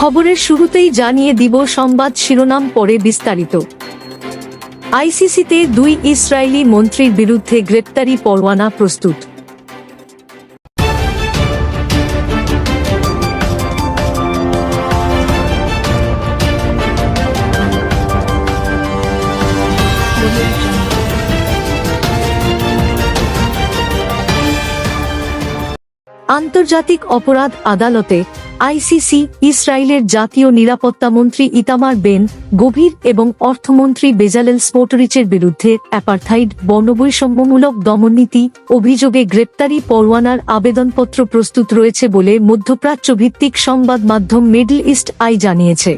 খবরের শুরুতেই জানিয়ে দিব সংবাদ শিরোনাম, পরে বিস্তারিত। আইসিসিতে 2 ইসরায়েলি মন্ত্রীর বিরুদ্ধে গ্রেপ্তারি পরোয়ানা প্রস্তুত। আন্তর্জাতিক অপরাধ আদালতে আইসিসি ইসরায়েলের জাতীয় নিরাপত্তামন্ত্রী ইতামার বেন গভীর এবং অর্থমন্ত্রী বেজালেল স্মোটরিচের বিরুদ্ধে অ্যাপার্থাইড বর্ণবৈষম্যমূলক দমননীতি অভিযোগে গ্রেপ্তারি পরোয়ানার আবেদনপত্র প্রস্তুত রয়েছে বলে মধ্যপ্রাচ্য ভিত্তিক সংবাদ মাধ্যম মিডল ইস্ট আই জানিয়েছে।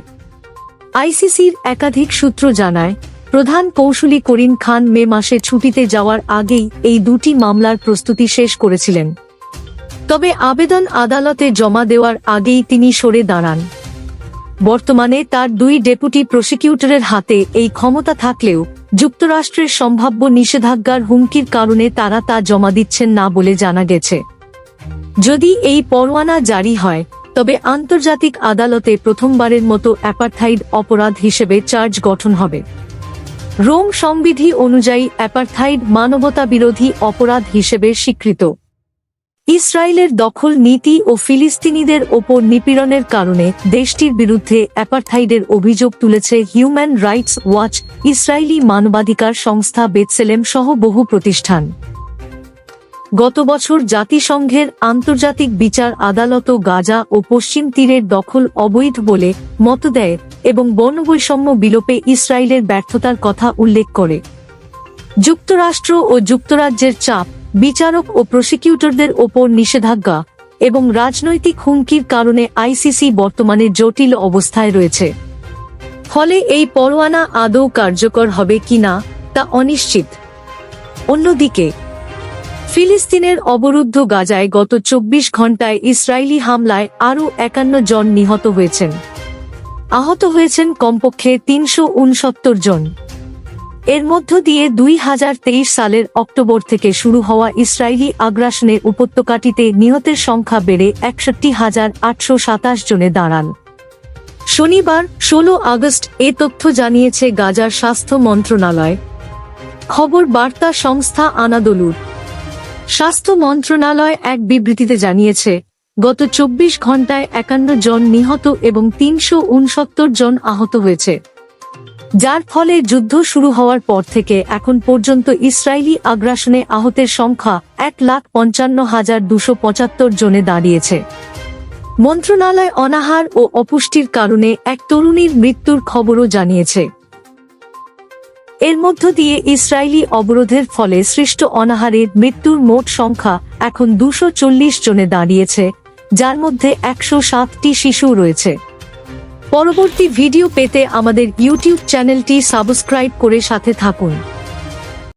আইসিসির একাধিক সূত্র জানায়, প্রধান কৌঁসুলি করিম খান মে মাসে ছুটিতে যাওয়ার আগেই এই দুটি মামলার প্রস্তুতি শেষ করেছিলেন। তবে আবেদন আদালতে জমা দেওয়ার আগেই তিনি সরে দাঁড়ান। বর্তমানে তার 2 ডেপুটি প্রসিকিউটরের হাতে এই ক্ষমতা থাকলেও যুক্তরাষ্ট্রের সম্ভাব্য নিষেধাজ্ঞার হুমকির কারণে তারা তা জমা দিচ্ছেন না বলে জানা গেছে। যদি এই পরোয়ানা জারি হয়, তবে আন্তর্জাতিক আদালতে প্রথমবারের মতো অ্যাপার্থাইড অপরাধ হিসেবে চার্জ গঠন হবে। রোম সংবিধি অনুযায়ী অ্যাপার্থাইড মানবতাবিরোধী অপরাধ হিসেবে স্বীকৃত। ইসরায়েলের দখল নীতি ও ফিলিস্তিনিদের ওপর নিপীড়নের কারণে দেশটির বিরুদ্ধে অ্যাপার্থাইডের অভিযোগ তুলেছে হিউম্যান রাইটস ওয়াচ, ইসরায়েলি মানবাধিকার সংস্থা বেতসেলেম সহ বহু প্রতিষ্ঠান। গত বছর জাতিসংঘের আন্তর্জাতিক বিচার আদালতও গাজা ও পশ্চিম তীরের দখল অবৈধ বলে মত দেয় এবং বর্ণবৈষম্য বিলোপে ইসরায়েলের ব্যর্থতার কথা উল্লেখ করে। যুক্তরাষ্ট্র ও যুক্তরাজ্যের চাপ, বিচারক ও প্রসিকিউটরদের ওপর নিষেধাজ্ঞা এবং রাজনৈতিক হুমকির কারণে আইসিসি বর্তমানে জটিল অবস্থায় রয়েছে। ফলে এই পরোয়ানা আদৌ কার্যকর হবে কিনা তা অনিশ্চিত। অন্যদিকে ফিলিস্তিনের অবরুদ্ধ গাজায় গত 24 ঘণ্টায় ইসরায়েলি হামলায় আরও 51 জন নিহত হয়েছেন। আহত হয়েছেন কমপক্ষে 369 জন। এর মধ্য দিয়ে 2023 সালের অক্টোবর থেকে শুরু হওয়া ইসরায়েলি আগ্রাসনে উপত্যকাটিতে নিহতের সংখ্যা বেড়ে 61,827 জনে দাঁড়ান। শনিবার 16 আগস্ট এ তথ্য জানিয়েছে গাজার স্বাস্থ্য মন্ত্রণালয়। খবর বার্তা সংস্থা আনাদোলুর স্বাস্থ্য মন্ত্রণালয় এক বিবৃতিতে জানিয়েছে, গত 24 ঘণ্টায় 51 জন নিহত এবং 369 জন আহত হয়েছে, যার ফলে যুদ্ধ শুরু হওয়ার পর থেকে এখন পর্যন্ত ইসরায়েলি আগ্রাসনে আহতের সংখ্যা 1,55,275 জনে দাঁড়িয়েছে। মন্ত্রণালয় অনাহার ও অপুষ্টির কারণে এক তরুণীর মৃত্যুর খবরও জানিয়েছে। এর মধ্য দিয়ে ইসরায়েলি অবরোধের ফলে সৃষ্ট অনাহারের মৃত্যুর মোট সংখ্যা এখন 240 জনে দাঁড়িয়েছে, যার মধ্যে 107টি শিশু রয়েছে। পরবর্তী ভিডিও পেতে আমাদের ইউটিউব চ্যানেলটি সাবস্ক্রাইব করে সাথে থাকুন।